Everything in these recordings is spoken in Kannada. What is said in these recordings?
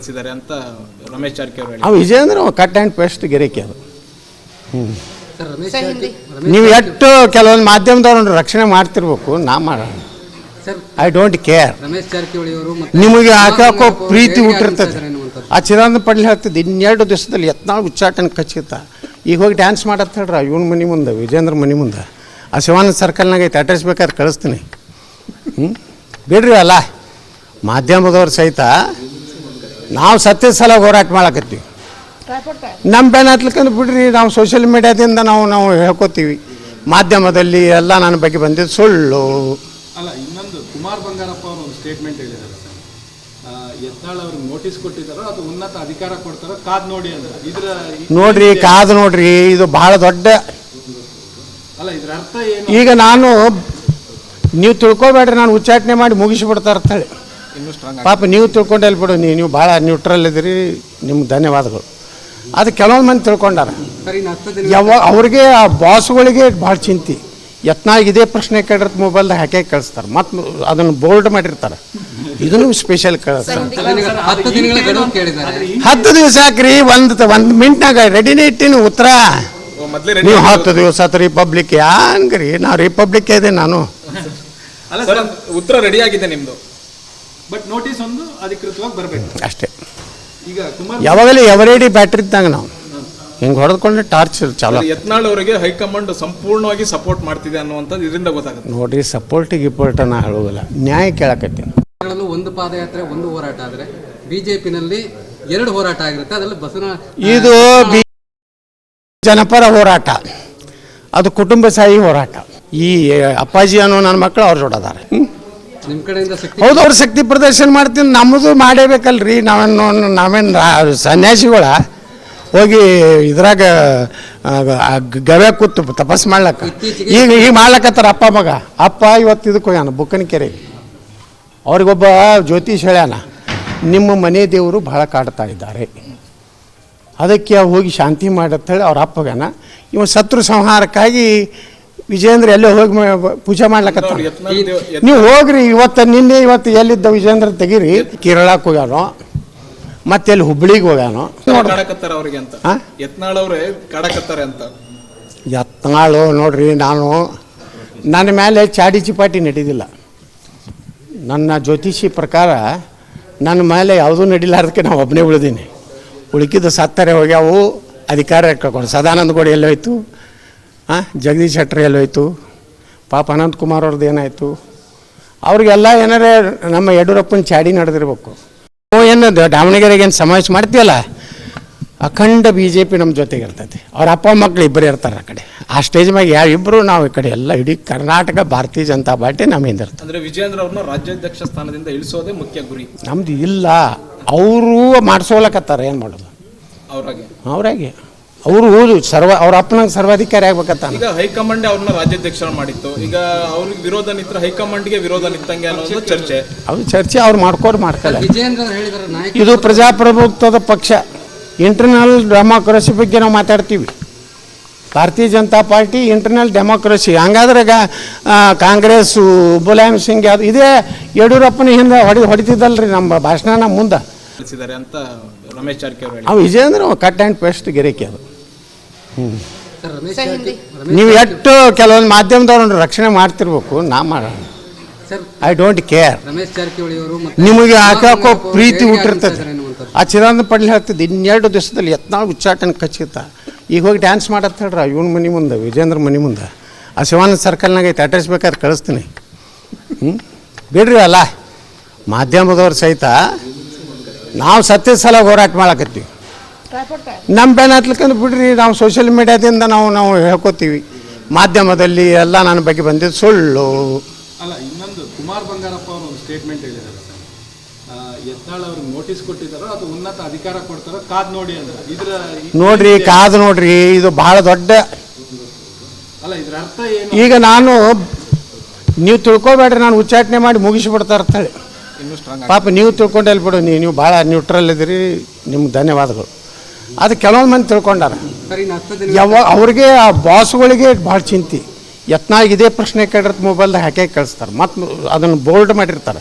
ಕಳಿಸಿದ್ದಾರೆ ಅಂತ ರಮೇಶ್ ಜಾರಕಿಹೊಳಿ ಅವು ವಿಜೇಂದ್ರ ಕಟ್ ಆ್ಯಂಡ್ ಪೇಸ್ಟ್ ಗಿರೇಕಿ ಅದು. ನೀವು ಎಷ್ಟು ಕೆಲವೊಂದು ಮಾಧ್ಯಮದವ್ರನ್ನ ರಕ್ಷಣೆ ಮಾಡ್ತಿರ್ಬೇಕು, ನಾ ಮಾಡೋಣ. I don't care. Ramesh Jarkiholi ಅವರು ನಿಮಗೆ ಹಾಕೋ ಪ್ರೀತಿ ಹುಟ್ಟಿರ್ತದೆ. ಆ ಚಿದಾನಂದ ಪಾಟೀಲ್ ಹೇಳ್ತಿದ್ದು ಇನ್ನೆರಡು ದಿವಸದಲ್ಲಿ ಯತ್ನಾಳ್ ಉಚ್ಚಾಟನೆ ಖಚಿತ. ಈಗ ಹೋಗಿ ಡ್ಯಾನ್ಸ್ ಮಾಡತ್ತ ಹೇಳ್ರ ಇವನ ಮನೆ ಮುಂದೆ, ವಿಜೇಂದ್ರ ಮನೆ ಮುಂದೆ. ಆ ಶಿವಾನಂದ ಸರ್ಕಲ್ನಾಗ ಐತೆ, ಅಡ್ರೆಸ್ ಬೇಕಾದ್ರೆ ಕಳಿಸ್ತೀನಿ. ಬಿಡ್ರಿ ಅಲ್ಲ, ಮಾಧ್ಯಮದವ್ರು ಸಹಿತ ನಾವು ಸತ್ಯದ ಸಲ ಹೋರಾಟ ಮಾಡಕತ್ತೀವಿ. ನಮ್ಮ ಬೆನ್ನ ಹತ್ಲಿಕ್ಕಂದ್ರೆ ಬಿಡ್ರಿ, ನಾವು ಸೋಷಿಯಲ್ ಮೀಡಿಯಾದಿಂದ ನಾವು ಹೇಳ್ಕೊತೀವಿ. ಮಾಧ್ಯಮದಲ್ಲಿ ಎಲ್ಲ ನನ್ನ ಬಗ್ಗೆ ಬಂದಿದ್ದು ಸುಳ್ಳು. ಅಲ್ಲ, ಇನ್ನೊಂದು ಕುಮಾರ್ ಬಂಗಾರಪ್ಪ ಅವರು ಒಂದು ಸ್ಟೇಟ್ಮೆಂಟ್ ಹೇಳಿದ್ದಾರೆ. ಯತ್ನಾಳ್ ಅವ್ರಿಗೆ ನೋಟಿಸ್ ಕೊಟ್ಟಿದ್ದಾರೋ ಅದು ಉನ್ನತ ಅಧಿಕಾರ ಕೊಡ್ತಾರೋ ಕಾದ್ ನೋಡಿ ಅಂದ್ರೆ ಇದ್ರ ನೋಡ್ರಿ, ಕಾದು ನೋಡ್ರಿ, ಇದು ಬಹಳ ದೊಡ್ಡ. ಅಲ್ಲ, ಇದ್ರ ಅರ್ಥ ಏನು? ಈಗ ನಾನು ನೀವು ತಿಳ್ಕೊಬೇಡ್ರಿ, ನಾನು ಉಚ್ಚಾಟನೆ ಮಾಡಿ ಮುಗಿಸಿಬಿಡ್ತಾ ಇರ್ತಾಳೆ. ಪಾಪ ನೀವು ತಿಳ್ಕೊಂಡೆಲ್ಲಿ ಬಿಡು, ನೀವು ಭಾಳ ನ್ಯೂಟ್ರಲ್ ಇದ್ದೀರಿ, ನಿಮ್ಗೆ ಧನ್ಯವಾದಗಳು. ಅದು ಕೆಲವೊಂದು ಮಂದಿ ತಿಳ್ಕೊಂಡಾರ. ಅವ್ರಿಗೆ ಆ ಬಾಸ್ಗಳಿಗೆ ಭಾಳ ಚಿಂತೆ. ಯತ್ನಾಳ್ ಇದೇ ಪ್ರಶ್ನೆ ಕೇಳಿರ್ತ ಮೊಬೈಲ್ದಾಗ ಹಾಕಿ ಕಳಿಸ್ತಾರೆ, ಮತ್ತು ಅದನ್ನು ಬೋಲ್ಡ್ ಮಾಡಿರ್ತಾರೆ. ಇದನ್ನು ಸ್ಪೆಷಲ್ ಕಳಿಸ್ತಾರೆ. 10 ದಿವಸ ಹಾಕ್ರಿ, ಒಂದು ಮಿನಿಟ್ನಾಗ ರೆಡಿನೇ ಇಟ್ಟಿನಿ ಉತ್ತರ. ನೀವು 10 ದಿವಸ ರಿಪಬ್ಲಿಕ್ ಹಂಗ್ರಿ, ನಾವು ರಿಪಬ್ಲಿಕ್ ಇದೆ. ನಾನು ಉತ್ತರ ರೆಡಿ ಆಗಿದೆ ನಿಮ್ದು, ಬಟ್ ನೋಟಿಸ್ ಒಂದು ಅಧಿಕೃತವಾಗಿ ಬರಬೇಕು ಅಷ್ಟೇ. ಈಗ ಯಾವಾಗಲೇ ಎವರೇಡಿ ಬ್ಯಾಟ್ರಿ ಇದ್ದಂಗೆ ನಾವು ಹಿಂಗೆ ಹೊಡೆದುಕೊಂಡ್ರೆ ಟಾರ್ಚರ್ ಚಾಲು. ಯತ್ನಾಳ್ ಅವರಿಗೆ ಹೈಕಮಾಂಡ್ ಸಂಪೂರ್ಣವಾಗಿ ಸಪೋರ್ಟ್ ಮಾಡ್ತಿದೆ ಅನ್ನುವಂಥದ್ದು ಇದರಿಂದ ಗೊತ್ತಾಗುತ್ತೆ. ನೋಡ್ರಿ, ಸಪೋರ್ಟ್ ನಾ ಹೇಳೋದಿಲ್ಲ, ನ್ಯಾಯ ಕೇಳಕತ್ತೀನಿ. ಒಂದು ಪಾದಯಾತ್ರೆ, ಒಂದು ಹೋರಾಟ ಆದರೆ ಬಿಜೆಪಿನಲ್ಲಿ 2 ಹೋರಾಟ ಆಗಿರುತ್ತೆ. ಅದರಲ್ಲಿ ಇದು ಜನಪರ ಹೋರಾಟ, ಅದು ಕುಟುಂಬಶಾಹಿ ಹೋರಾಟ. ಈ ಅಪ್ಪಾಜಿ ಅನ್ನೋ ನನ್ನ ಮಕ್ಕಳು ಅವ್ರು ಜೋಡದಾರೆ. ನಿಮ್ಮ ಕಡೆಯಿಂದ ಹೌದು, ಅವ್ರ ಶಕ್ತಿ ಪ್ರದರ್ಶನ ಮಾಡ್ತೀನಿ. ನಮ್ಮದು ಮಾಡೇಬೇಕಲ್ರಿ. ನಾವೇನು ಸನ್ಯಾಸಿಗಳ ಹೋಗಿ ಇದ್ರಾಗ ಗವ್ಯ ಕೂತು ತಪಸ್ ಮಾಡ್ಲಕ್ಕ. ಈಗ ಮಾಡ್ಲಕತ್ತಾರ ಅಪ್ಪ ಮಗ. ಅಪ್ಪ ಇವತ್ತು ಇದಕ್ಕೆ ಹೋಗ್ಯಾನ ಬುಕ್ಕನಕೆರೆಗೆ. ಅವ್ರಿಗೊಬ್ಬ ಜ್ಯೋತಿಷ್ ಹೇಳ್ಯಾನ, ನಿಮ್ಮ ಮನೆ ದೇವರು ಭಾಳ ಕಾಡ್ತಾ ಇದ್ದಾರೆ, ಅದಕ್ಕೆ ಹೋಗಿ ಶಾಂತಿ ಮಾಡತ್ತೇಳಿ ಅವ್ರ ಅಪ್ಪ ಹೋಗ್ಯಾನ. ಇವ ಶತ್ರು ಸಂಹಾರಕ್ಕಾಗಿ ವಿಜೇಂದ್ರ ಎಲ್ಲೇ ಹೋಗಿ ಪೂಜೆ ಮಾಡ್ಲಕತ್ತ. ನೀವು ಹೋಗ್ರಿ, ಇವತ್ತು ಎಲ್ಲಿದ್ದ ವಿಜೇಂದ್ರ ತೆಗೀರಿ. ಕೇರಳಕ್ಕೆ ಹೋಗ್ಯಾನೋ, ಮತ್ತೆ ಎಲ್ಲಿ ಹುಬ್ಳಿಗೆ ಹೋಗ್ಯಾನೋ. ಯತ್ನಾಳು ನೋಡ್ರಿ, ನನ್ನ ಮೇಲೆ ಚಾಡಿ ಚಿಪಾಟಿ ನಡೀದಿಲ್ಲ. ನನ್ನ ಜ್ಯೋತಿಷಿ ಪ್ರಕಾರ ನನ್ನ ಮೇಲೆ ಯಾವುದೂ ನಡಿಲಾರ್ದಕ್ಕೆ ನಾವು ಒಬ್ಬನೇ ಉಳಿದೀನಿ. ಉಳುಕಿದ್ದು ಸತ್ತರೆ ಹೋಗ್ಯಾವು, ಅಧಿಕಾರ ಕಳ್ಕೊಂಡು. ಸದಾನಂದ ಗೌಡ ಎಲ್ಲೋಯ್ತು, ಜಗದೀಶ್ ಶೆಟ್ಟರ್ ಎಲ್ಲೋಯ್ತು, ಪಾಪ ಅನಂತಕುಮಾರ್ ಅವ್ರದ್ದು ಏನಾಯಿತು. ಅವ್ರಿಗೆಲ್ಲ ಏನಾರೇ ನಮ್ಮ ಯಡಿಯೂರಪ್ಪನ ಚಾಡಿ ನಡೆದಿರ್ಬೇಕು. ಏನು ದಾವಣಗೆರೆಗೆ ಏನು ಸಮಾವೇಶ ಮಾಡ್ತೀವಲ್ಲ, ಅಖಂಡ BJP ನಮ್ಮ ಜೊತೆಗೆ ಇರ್ತೈತಿ. ಅವ್ರ ಅಪ್ಪ ಮಕ್ಕಳು ಇಬ್ಬರು ಇರ್ತಾರೆ ಆ ಕಡೆ. ಆ ಸ್ಟೇಜ್ ಮ್ಯಾಗ ಇಬ್ಬರು ನಾವು ಈ ಕಡೆ ಎಲ್ಲ ಇಡೀ ಕರ್ನಾಟಕ ಭಾರತೀಯ ಜನತಾ ಪಾರ್ಟಿ ನಮ್ಮ ಹಿಂದೆ ಇರ್ತದೆ. ಅಂದರೆ ವಿಜೇಂದ್ರ ಅವ್ರನ್ನ ರಾಜ್ಯಾಧ್ಯಕ್ಷ ಸ್ಥಾನದಿಂದ ಇಳಿಸೋದೇ ಮುಖ್ಯ ಗುರಿ ನಮ್ದು. ಇಲ್ಲ, ಅವರು ಮಾಡಿಸೋಲಕತ್ತಾರ, ಏನು ಮಾಡೋದು ಅವ್ರಾಗೆ. ಅವರು ಅವ್ರ ಅಪ್ಪನಂಗೆ ಸರ್ವಾಧಿಕಾರಿ ಆಗ್ಬೇಕತ್ತ. ಈಗ ಹೈಕಮಾಂಡ್ ಅವ್ರನ್ನ ರಾಜ್ಯಾಧ್ಯಕ್ಷ ಮಾಡಿತ್ತು. ಈಗ ಅವ್ರಿಗೆ ವಿರೋಧ ನಿಂತರ ಹೈಕಮಾಂಡ್ಗೆ ವಿರೋಧ ನಿಂತಂಗೆ ಅನ್ನೋ ಚರ್ಚೆ. ಅದು ಚರ್ಚೆ ಅವ್ರು ಮಾಡ್ಕಲ್ಲ. ಇದು ಪ್ರಜಾಪ್ರಭುತ್ವದ ಪಕ್ಷ. ಇಂಟರ್ನಲ್ ಡೆಮಾಕ್ರಸಿ ಬಗ್ಗೆ ನಾವು ಮಾತಾಡ್ತೀವಿ. ಭಾರತೀಯ ಜನತಾ ಪಾರ್ಟಿ ಇಂಟರ್ನಲ್ ಡೆಮಾಕ್ರಸಿ. ಹಂಗಾದ್ರೆ ಕಾಂಗ್ರೆಸ್ಸು, ಮುಲಾಯಂ ಸಿಂಗ್ ಅದು ಇದೇ ಯಡಿಯೂರಪ್ಪನ ಹಿಂದೆ ಹೊಡಿತಿದ್ದಲ್ರಿ ನಮ್ಮ ಭಾಷಣ ಮುಂದೆ ಅಂತ ರಮೇಶ್ ಜಾರಕಿಹೊಳಿ. ಅವು ವಿಜೇಂದ್ರ ಕಟ್ ಆ್ಯಂಡ್ ಪೇಸ್ಟ್ ಗಿರೇಕಿ ಅದು. ನೀವು ಎಷ್ಟು ಕೆಲವೊಂದು ಮಾಧ್ಯಮದವ್ರನ್ನ ರಕ್ಷಣೆ ಮಾಡ್ತಿರ್ಬೇಕು, ನಾ ಮಾಡೋಣ. I don't care. Ramesh Jarkiholi ಅವರು ನಿಮಗೆ ಹಾಕೋ ಪ್ರೀತಿ ಹುಟ್ಟಿರ್ತದೆ. ಆ ಚಿದಾನಂದ ಪಾಟೀಲ್ ಹೇಳ್ತಿದ್ದು ಇನ್ನೆರಡು ದಿವಸದಲ್ಲಿ ಯತ್ನಾಳ್ ಉಚ್ಚಾಟನೆ ಖಚಿತ. ಈಗ ಹೋಗಿ ಡ್ಯಾನ್ಸ್ ಮಾಡತ್ತ ಹೇಳ್ರ ಇವನ ಮನೆ ಮುಂದೆ, ವಿಜೇಂದ್ರ ಮನೆ ಮುಂದೆ. ಆ ಶಿವಾನಂದ ಸರ್ಕಲ್ನಾಗ ಐತೆ, ಅಡ್ರೆಸ್ ಬೇಕಾದ್ರೆ ಕಳಿಸ್ತೀನಿ. ಬಿಡ್ರಿ ಅಲ್ಲ, ಮಾಧ್ಯಮದವ್ರು ಸಹಿತ ನಾವು ಸತ್ಯದ ಸಲ ಹೋರಾಟ ಮಾಡಕತ್ತೀವಿ. ನಮ್ಮ ಬೆನ್ನ ಹತ್ಲಿಕ್ಕಂದ್ರೆ ಬಿಡ್ರಿ, ನಾವು ಸೋಷಿಯಲ್ ಮೀಡಿಯಾದಿಂದ ನಾವು ಹೇಳ್ಕೊತೀವಿ. ಮಾಧ್ಯಮದಲ್ಲಿ ಎಲ್ಲ ನನ್ನ ಬಗ್ಗೆ ಬಂದಿದ್ದು ಸುಳ್ಳು. ಅಲ್ಲ, ಇನ್ನೊಂದು ಕುಮಾರ್ ಬಂಗಾರಪ್ಪ ಅವರು ಒಂದು ಸ್ಟೇಟ್ಮೆಂಟ್ ಹೇಳಿದ್ದಾರೆ. ಯತ್ನಾಳ್ ಅವ್ರಿಗೆ ನೋಟಿಸ್ ಕೊಟ್ಟಿದ್ದಾರೋ ಅದು ಉನ್ನತ ಅಧಿಕಾರ ಕೊಡ್ತಾರೋ ಕಾದ್ ನೋಡಿ ಅಂದ್ರೆ ಇದ್ರ ನೋಡ್ರಿ, ಕಾದು ನೋಡ್ರಿ, ಇದು ಬಹಳ ದೊಡ್ಡ. ಅಲ್ಲ, ಇದ್ರ ಅರ್ಥ ಏನು? ಈಗ ನೀವು ತಿಳ್ಕೊಬೇಡ್ರಿ, ನಾನು ಉಚ್ಚಾಟನೆ ಮಾಡಿ ಮುಗಿಸಿಬಿಡ್ತಾ ಇರ್ತಾಳೆ. ಪಾಪ ನೀವು ತಿಳ್ಕೊಂಡೆಲ್ಲಿ ಬಿಡು, ನೀವು ಭಾಳ ನ್ಯೂಟ್ರಲ್ ಇದ್ದೀರಿ, ನಿಮ್ಗೆ ಧನ್ಯವಾದಗಳು. ಅದು ಕೆಲವೊಂದು ಮಂದಿ ತಿಳ್ಕೊಂಡಾರ. ಅವ್ರಿಗೆ ಆ ಬಾಸ್ಗಳಿಗೆ ಭಾಳ ಚಿಂತೆ. ಯತ್ನಾಳ್ ಇದೇ ಪ್ರಶ್ನೆ ಕೇಳಿದ್ರೆ ಮೊಬೈಲ್ದಾಗ ಹಾಕಿ ಕಳಿಸ್ತಾರೆ ಮತ್ತು ಅದನ್ನು ಬೋಲ್ಡ್ ಮಾಡಿರ್ತಾರೆ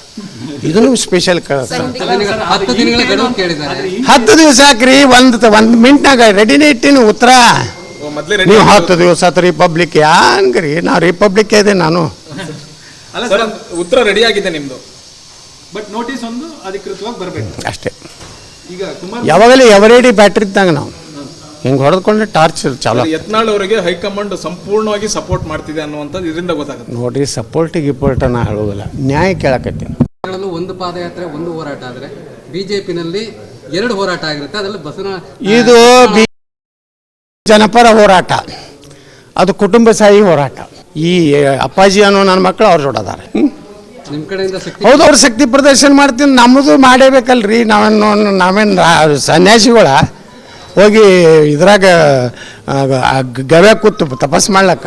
ಇದನ್ನು ಸ್ಪೆಷಲ್ ಕಳಿಸ್ತಾರೆ 10 ದಿನಗಳ ಗಡುವು ಕೇಳಿದ್ದಾರೆ. 10 ದಿವಸ ಹಾಕ್ರಿ ಒಂದು ಮಿನಿಟ್ನಾಗ ರೆಡಿನೇ ಇಟ್ಟಿನಿ ಉತ್ತರ. ನೀವು 10 ದಿವಸ ಆತ ರಿಪಬ್ಲಿಕ್ ಹಂಗ್ರಿ ನಾ ರಿಪಬ್ಲಿಕ್ ಇದೆ ನಾನು. ಅಲ್ಲ ಸರ್ ಉತ್ತರ ರೆಡಿ ಆಗಿದೆ ನಿಮ್ದು, ಬಟ್ ನೋಟಿಸ್ ಒಂದು ಅಧಿಕೃತವಾಗಿ ಬರಬೇಕು ಅಷ್ಟೇ. ಈಗ ಕುಮಾರ್ ಯಾವಾಗಲೇ ಎವರೇಡಿ ಬ್ಯಾಟ್ರಿ ಇದ್ದಂಗೆ ನಾವು ಹಿಂಗೆ ಹೊಡೆದ್ಕೊಂಡ್ರೆ ಟಾರ್ಚ್ ಚಾಲು. ಯತ್ನಾಳ್ ಅವರಿಗೆ ಹೈಕಮಾಂಡ್ ಸಂಪೂರ್ಣವಾಗಿ ಸಪೋರ್ಟ್ ಮಾಡ್ತಿದೆ ಅನ್ನುವಂಥದ್ದು ಇದರಿಂದ ಗೊತ್ತಾಗುತ್ತೆ. ನೋಡ್ರಿ ಸಪೋರ್ಟ್ ಗಿಪೋರ್ಟ್ ನಾ ಹೇಳೋದಿಲ್ಲ, ನ್ಯಾಯ ಕೇಳಕತ್ತೀನಿ. ಒಂದು ಪಾದಯಾತ್ರೆ ಒಂದು ಹೋರಾಟ ಆದರೆ ಬಿಜೆಪಿನಲ್ಲಿ 2 ಹೋರಾಟ ಆಗಿರುತ್ತೆ. ಅದರಲ್ಲಿ ಇದು ಜನಪರ ಹೋರಾಟ, ಅದು ಕುಟುಂಬಶಾಹಿ ಹೋರಾಟ. ಈ ಅಪ್ಪಾಜಿ ಅನ್ನೋ ನನ್ನ ಮಕ್ಕಳು ಅವ್ರು ಜೋಡದಾರೆ. ನಿಮ್ಮ ಕಡೆಯಿಂದ ಶಕ್ತಿ ಹೌದು, ಅವ್ರು ಶಕ್ತಿ ಪ್ರದರ್ಶನ ಮಾಡ್ತೀನಿ, ನಮ್ಮದು ಮಾಡೇಬೇಕಲ್ರಿ. ನಾವೇನು ಸನ್ಯಾಸಿಗಳ ಹೋಗಿ ಇದ್ರಾಗ ಗವ್ಯಾಗ ಕೂತು ತಪಸ್ ಮಾಡ್ಲಕ್ಕ.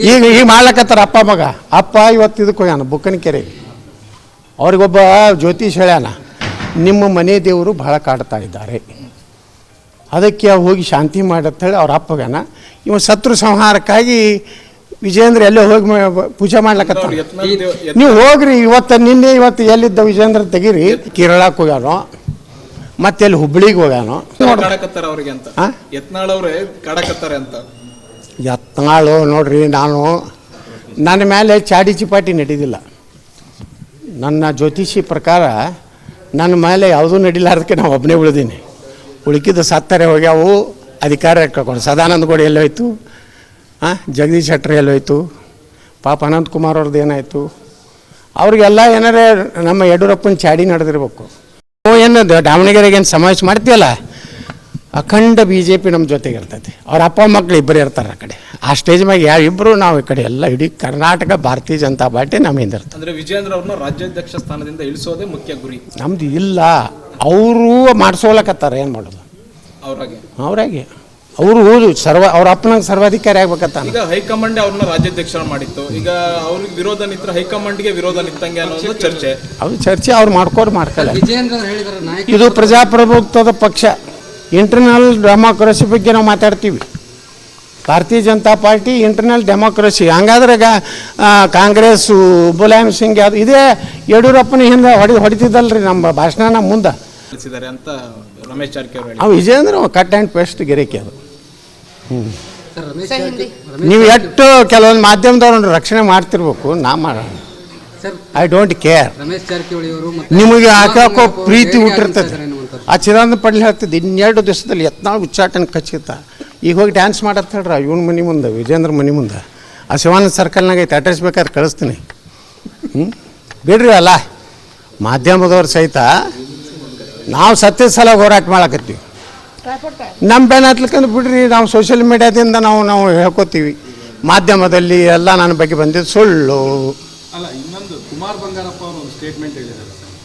ಈಗ ಮಾಡ್ಲಕತ್ತಾರ ಅಪ್ಪ ಮಗ. ಅಪ್ಪ ಇವತ್ತು ಇದಕ್ಕೆ ಹೋಗ್ಯಾನ ಬುಕ್ಕನಕೆರೆ. ಅವ್ರಿಗೊಬ್ಬ ಜ್ಯೋತಿಷ್ ಹೇಳ್ಯಾನ, ನಿಮ್ಮ ಮನೆ ದೇವರು ಭಾಳ ಕಾಡ್ತಾ ಇದ್ದಾರೆ, ಅದಕ್ಕೆ ಹೋಗಿ ಶಾಂತಿ ಮಾಡತ್ತೇಳಿ ಅವ್ರ ಅಪ್ಪ ಹೋಗ್ಯಾನ. ಇವ ಶತ್ರು ಸಂಹಾರಕ್ಕಾಗಿ ವಿಜೇಂದ್ರ ಎಲ್ಲೋ ಹೋಗಿ ಪೂಜೆ ಮಾಡ್ಲಕತ್ತ. ನೀವು ಹೋಗ್ರಿ, ಇವತ್ತು ಎಲ್ಲಿದ್ದ ವಿಜೇಂದ್ರ ತೆಗೀರಿ. ಕೇರಳಕ್ಕೆ ಹೋಗ್ಯಾನೋ, ಮತ್ತೆ ಎಲ್ಲಿ ಹುಬ್ಳಿಗೆ ಹೋಗ್ಯಾನೋ. ಕಾಡಕತ್ತಾರ ಅವ್ರಿಗೆ ಅಂತ ಯತ್ನಾಳ್ ಅವರೇ ಕಾಡಕತ್ತಾರೆ ಅಂತ. ಯತ್ನಾಳು ನೋಡ್ರಿ, ನನ್ನ ಮೇಲೆ ಚಾಡಿ ಚಿಪಾಟಿ ನಡೀದಿಲ್ಲ. ನನ್ನ ಜ್ಯೋತಿಷಿ ಪ್ರಕಾರ ನನ್ನ ಮೇಲೆ ಯಾವುದೂ ನಡಿಲಾರ್ದಕ್ಕೆ ನಾವು ಒಬ್ಬನೇ ಉಳಿದೀನಿ. ಉಳುಕಿದ್ದು ಸತ್ತರೆ ಹೋಗ್ಯಾವು, ಅಧಿಕಾರ ಕಳ್ಕೊಂಡು. ಸದಾನಂದ ಗೌಡ ಎಲ್ಲೋಯ್ತು, ಜಗದೀಶ್ ಶೆಟ್ಟರ್ ಎಲ್ಲೋಯ್ತು, ಪಾಪ ಅನಂತಕುಮಾರ್ ಅವ್ರದ್ದು ಏನಾಯಿತು. ಅವ್ರಿಗೆಲ್ಲ ಏನಾರೇ ನಮ್ಮ ಯಡಿಯೂರಪ್ಪನ ಚಾಡಿ ನಡೆದಿರ್ಬೇಕು. ಏನು ದಾವಣಗೆರೆಗೆ ಏನು ಸಮಾವೇಶ ಮಾಡ್ತೀವಲ್ಲ, ಅಖಂಡ BJP ನಮ್ಮ ಜೊತೆಗೆ ಇರ್ತೈತಿ. ಅವ್ರ ಅಪ್ಪ ಮಕ್ಕಳು ಇಬ್ಬರು ಇರ್ತಾರೆ ಆ ಕಡೆ. ಆ ಸ್ಟೇಜ್ ಮ್ಯಾಗ ಇಬ್ಬರು ನಾವು ಈ ಕಡೆ ಎಲ್ಲ ಇಡೀ ಕರ್ನಾಟಕ ಭಾರತೀಯ ಜನತಾ ಪಾರ್ಟಿ ನಮ್ಮ ಹಿಂದೆ ಇರ್ತದೆ. ಅಂದ್ರೆ ವಿಜೇಂದ್ರ ಅವ್ರನ್ನ ರಾಜ್ಯಾಧ್ಯಕ್ಷ ಸ್ಥಾನದಿಂದ ಇಳಿಸೋದೇ ಮುಖ್ಯ ಗುರಿ ನಮ್ದು ಇಲ್ಲ. ಅವರು ಮಾಡಿಸೋಲಕತ್ತಾರೆ, ಏನು ಮಾಡೋದು ಅವ್ರಾಗೆ. ಅವರು ಅವ್ರ ಅಪ್ಪನಂಗೆ ಸರ್ವಾಧಿಕಾರಿ ಆಗ್ಬೇಕತ್ತ. ಈಗ ಹೈಕಮಾಂಡ್ ಅವ್ರನ್ನ ರಾಜ್ಯಾಧ್ಯಕ್ಷ ಮಾಡಿತ್ತು, ಈಗ ಅವ್ರಿಗೆ ವಿರೋಧ ನಿಂತ್ರ ಹೈಕಮಾಂಡ್ಗೆ ವಿರೋಧ ನಿಂತಂಗೆ ಅನ್ನೋದು ಚರ್ಚೆ. ಅದು ಚರ್ಚೆ ಅವ್ರು ಮಾಡ್ಕಲ್ಲ. ವಿಜೇಂದ್ರ ಹೇಳಿದ್ದಾರೆ ನಾಯಕ. ಇದು ಪ್ರಜಾಪ್ರಭುತ್ವದ ಪಕ್ಷ. ಇಂಟರ್ನಲ್ ಡೆಮಾಕ್ರಸಿ ಬಗ್ಗೆ ನಾವು ಮಾತಾಡ್ತೀವಿ. ಭಾರತೀಯ ಜನತಾ ಪಾರ್ಟಿ ಇಂಟರ್ನಲ್ ಡೆಮಾಕ್ರಸಿ. ಹಂಗಾದ್ರೆ ಕಾಂಗ್ರೆಸ್ಸು ಮುಲಾಯಂ ಸಿಂಗ್ ಅದು ಇದೇ ಯಡಿಯೂರಪ್ಪನ ಹಿಂದೆ ಹೊಡಿತಿದ್ದಲ್ರಿ ನಮ್ಮ ಭಾಷಣ ಮುಂದೆ ಅಂತ ರಮೇಶ್ ಜಾರಕಿಹೊಳಿ. ಅವು ವಿಜೇಂದ್ರ ಕಟ್ ಆ್ಯಂಡ್ ಪೇಸ್ಟ್ ಗಿರೇಕಿ ಅದು. ಸರ್, ರಮೇಶ್ ಜಾರಕಿಹೊಳಿ ನೀವು ಎಷ್ಟು ಕೆಲವೊಂದು ಮಾಧ್ಯಮದವ್ರನ್ನ ರಕ್ಷಣೆ ಮಾಡ್ತಿರ್ಬೇಕು, ನಾ ಮಾಡೋಣ. Sir, I don't care. Ramesh Jarkiholi ಅವರು ನಿಮಗೆ ಹಾಕೋ ಪ್ರೀತಿ ಹುಟ್ಟಿರ್ತದೆ. ಆ ಚಿದಾನಂದ ಪಡ್ಲಿ ಹೇಳ್ತಿದ್ದು 2 ದಿವಸದಲ್ಲಿ ಯತ್ನಾಳ್ ಉಚ್ಚಾಟನ ಖಚಿತ. ಈಗ ಹೋಗಿ ಡ್ಯಾನ್ಸ್ ಮಾಡತ್ತ ಹೇಳ್ರ ಇವನ ಮನೆ ಮುಂದೆ, ವಿಜೇಂದ್ರ ಮನೆ ಮುಂದೆ. ಆ ಶಿವಾನಂದ ಸರ್ಕಲ್ನಾಗ ಐತೆ, ಅಡ್ರೆಸ್ ಬೇಕಾದ್ರೆ ಕಳಿಸ್ತೀನಿ. ಬಿಡ್ರಿ ಅಲ್ಲ, ಮಾಧ್ಯಮದವ್ರು ಸಹಿತ ನಾವು ಸತ್ಯದ ಸಲ ಹೋರಾಟ ಮಾಡಕತ್ತೀವಿ. ನಮ್ಮ ಬೆನ್ನ ಹತ್ಲಿಕ್ಕಂದು ಬಿಡ್ರಿ, ನಾವು ಸೋಷಿಯಲ್ ಮೀಡಿಯಾದಿಂದ ನಾವು ಹೇಳ್ಕೊತೀವಿ. ಮಾಧ್ಯಮದಲ್ಲಿ ಎಲ್ಲ ನನ್ನ ಬಗ್ಗೆ ಬಂದಿದ್ದು ಸುಳ್ಳು. ಅಲ್ಲ, ಇನ್ನೊಂದು ಕುಮಾರ್ ಬಂಗಾರಪ್ಪ ಅವರು ಒಂದು ಸ್ಟೇಟ್ಮೆಂಟ್ ಹೇಳಿದ್ದಾರೆ ಸರ್,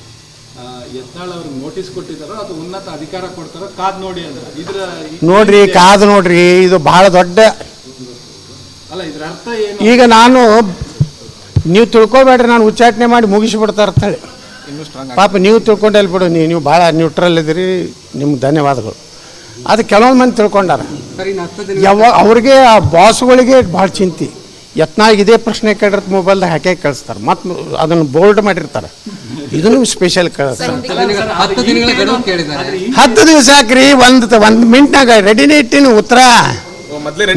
ಯತ್ನಾಳ್ ಅವ್ರಿಗೆ ನೋಟಿಸ್ ಕೊಟ್ಟಿದ್ದಾರೋ ಅದು ಉನ್ನತ ಅಧಿಕಾರ ಕೊಡ್ತಾರೋ ಕಾದ್ ನೋಡಿ ಅಂದ್ರೆ. ನೋಡ್ರಿ, ಕಾದು ನೋಡ್ರಿ, ಇದು ಬಹಳ ದೊಡ್ಡ. ಅಲ್ಲ, ಇದ್ರ ಅರ್ಥ ಏನು? ಈಗ ನೀವು ತಿಳ್ಕೊಬೇಡ್ರಿ, ನಾನು ಉಚ್ಚಾಟನೆ ಮಾಡಿ ಮುಗಿಸಿಬಿಡ್ತಾ ಇರ್ತಾಳೆ. ಪಾಪ ನೀವು ತಿಳ್ಕೊಂಡಲ್ಲಿ ಬಿಡು, ನೀವು ಭಾಳ ನ್ಯೂಟ್ರಲ್ ಇದ್ದೀರಿ, ನಿಮ್ಗೆ ಧನ್ಯವಾದಗಳು. ಅದು ಕೆಲವೊಂದು ಮಂದಿ ತಿಳ್ಕೊಂಡಾರ. ಅವ್ರಿಗೆ ಆ ಬಾಸ್ಗಳಿಗೆ ಭಾಳ ಚಿಂತೆ. ಯತ್ನಾಳ್ ಇದೇ ಪ್ರಶ್ನೆ ಕೇಳಿದ್ರೆ ಮೊಬೈಲ್ದಾಗ ಹಾಕಿ ಕಳಿಸ್ತಾರೆ ಮತ್ತು ಅದನ್ನು ಬೋಲ್ಡ್ ಮಾಡಿರ್ತಾರೆ. ಇದನ್ನು ಸ್ಪೆಷಲ್ ಕಳಿಸ್ತಾರೆ. 10 ದಿನಗಳ ಗಡುವು ಕೇಳಿದ್ದಾರೆ. 10 ದಿವಸ ಹಾಕ್ರಿ, ಒಂದು ಮಿನಿಟ್ನಾಗ ರೆಡಿನೇ ಇಟ್ಟಿನಿ ಉತ್ತರ.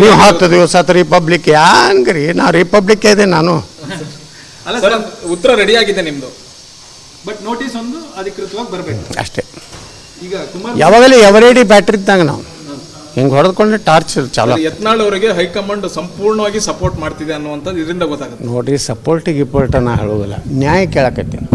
ನೀವು 10 ದಿವಸ ಆತ ರಿಪಬ್ಲಿಕ್ ಹಂಗ್ರಿ ನಾ ರಿಪಬ್ಲಿಕ್ ಇದೆ ನಾನು. ಅಲ್ಲ ಸರ್, ಉತ್ತರ ರೆಡಿ ಆಗಿದೆ ನಿಮ್ದು, ಬಟ್ ನೋಟಿಸ್ ಒಂದು ಅಧಿಕೃತವಾಗಿ ಬರಬೇಕು ಅಷ್ಟೇ. ಈಗ ಕುಮಾರ್ ಯಾವಾಗಲೇ ಎವರೇಡಿ ಬ್ಯಾಟ್ರಿ ಇದ್ದಂಗೆ ನಾವು ಹಿಂಗೆ ಹೊಡೆದ್ಕೊಂಡ್ರೆ ಟಾರ್ಚ್ ಚಾಲು. ಯತ್ನಾಳ್ ಅವರಿಗೆ ಹೈಕಮಾಂಡ್ ಸಂಪೂರ್ಣವಾಗಿ ಸಪೋರ್ಟ್ ಮಾಡ್ತಿದೆ ಅನ್ನುವಂಥದ್ದು ಇದರಿಂದ ಗೊತ್ತಾಗುತ್ತೆ. ನೋಡ್ರಿ, ಸಪೋರ್ಟ್ ಗಿಪೋರ್ಟ್ ನಾ ಹೇಳೋದಿಲ್ಲ, ನ್ಯಾಯ ಕೇಳಕತ್ತೀನಿ.